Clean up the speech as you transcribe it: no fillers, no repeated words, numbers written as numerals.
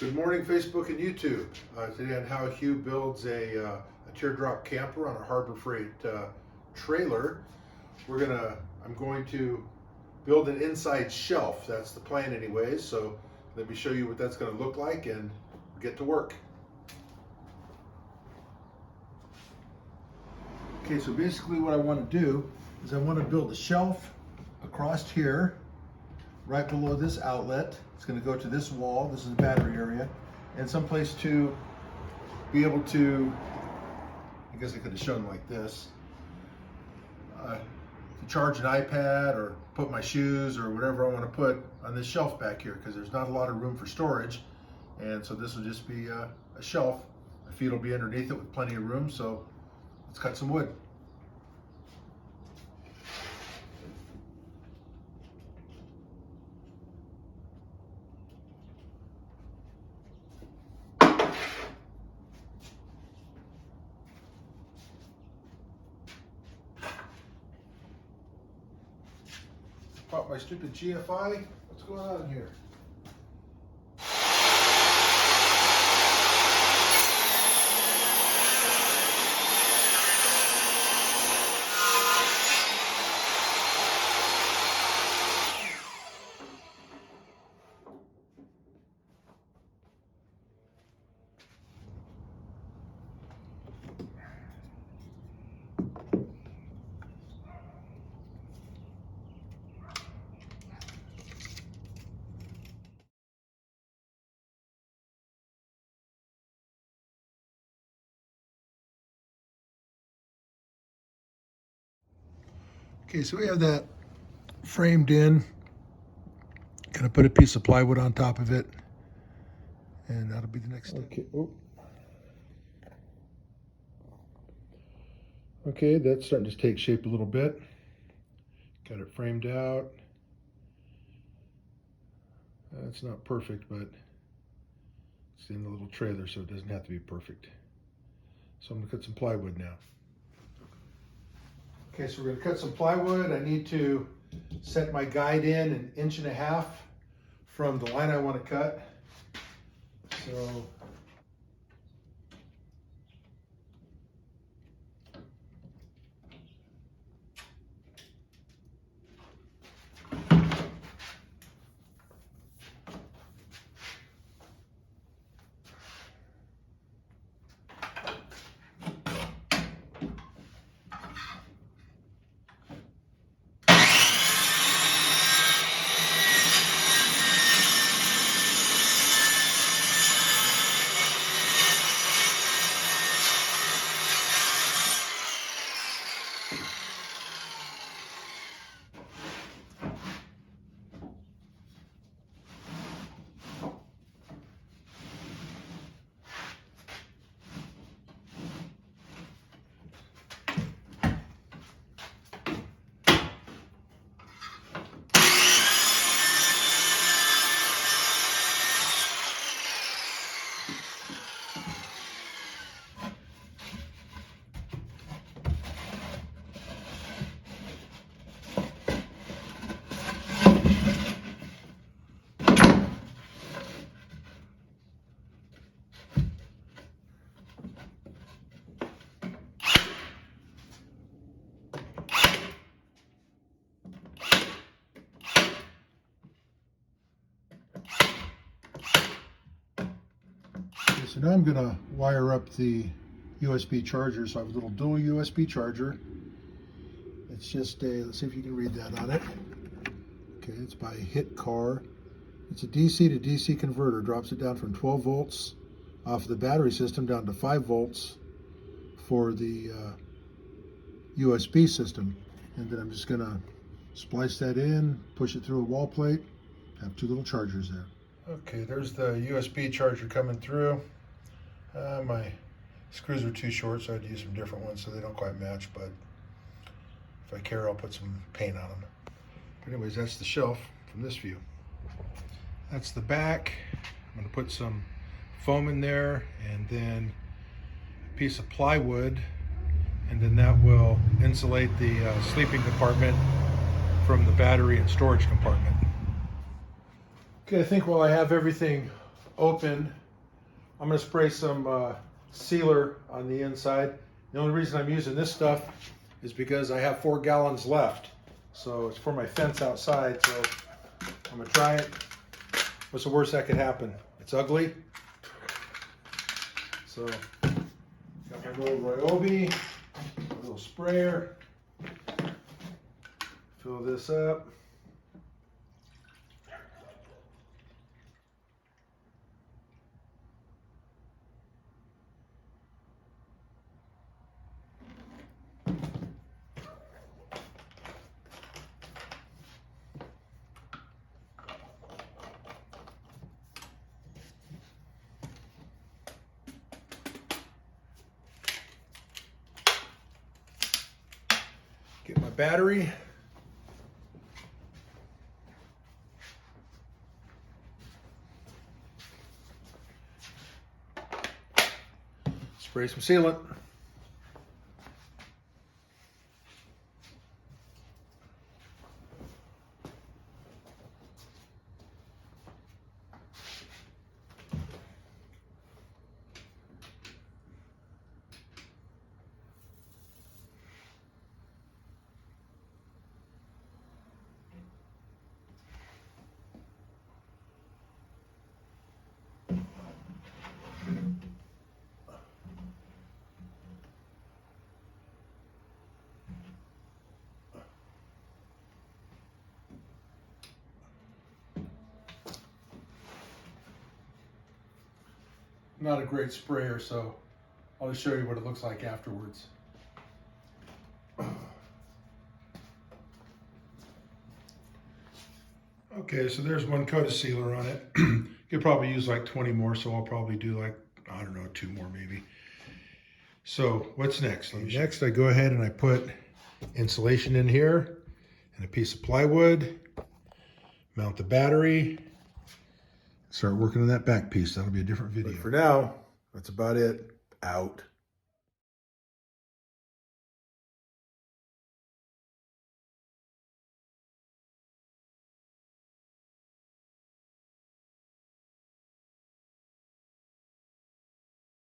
Good morning, Facebook and YouTube. Today on how Hugh builds a teardrop camper on a Harbor Freight trailer. I'm going to build an inside shelf. That's the plan anyways. So let me show you what that's going to look like and get to work. Okay, so basically what I want to do is I want to build a shelf across here, right below this outlet. It's going to go to this wall. This is the battery area, and someplace to be able to, I guess I could have shown like this, to charge an iPad or put my shoes or whatever I want to put on this shelf back here, because there's not a lot of room for storage. And so this will just be a shelf. My feet will be underneath it with plenty of room. So let's cut some wood. Pop my stupid GFI. What's going on here? Okay, so we have that framed in. Gonna put a piece of plywood on top of it, and that'll be the next step. Okay. Oh. Okay, that's starting to take shape a little bit. Got it framed out. It's not perfect, but it's in the little trailer, so it doesn't have to be perfect. So I'm gonna cut some plywood now. Okay, so we're gonna cut some plywood. I need to set my guide in 1.5 inches from the line I want to cut. So So now I'm going to wire up the USB charger. So I have a little dual USB charger. It's just a, let's see if you can read that on it. Okay, it's by HitCar. It's a DC to DC converter. Drops it down from 12 volts off the battery system down to 5 volts for the USB system. And then I'm just going to splice that in, push it through a wall plate, have 2 little chargers there. Okay, there's the USB charger coming through. My screws are too short, so I had to use some different ones so they don't quite match, but if I care, I'll put some paint on them. But anyways, that's the shelf from this view. That's the back. I'm going to put some foam in there and then a piece of plywood, and then that will insulate the sleeping compartment from the battery and storage compartment. Okay, I think while I have everything open, I'm going to spray some sealer on the inside. The only reason I'm using this stuff is because I have 4 gallons left. So it's for my fence outside. So I'm going to try it. What's the worst that could happen? It's ugly. So got my little Ryobi, a little sprayer. Fill this up. Get my battery. Spray some sealant. Not a great sprayer, so I'll just show you what it looks like afterwards. Okay, so there's 1 coat of sealer on it. Could probably use like 20 more, so I'll probably do like, I don't know, 2 more maybe. So what's next? Next, I go ahead and I put insulation in here and a piece of plywood, mount the battery, start working on that back piece. That'll be a different video. But for now, that's about it. Out.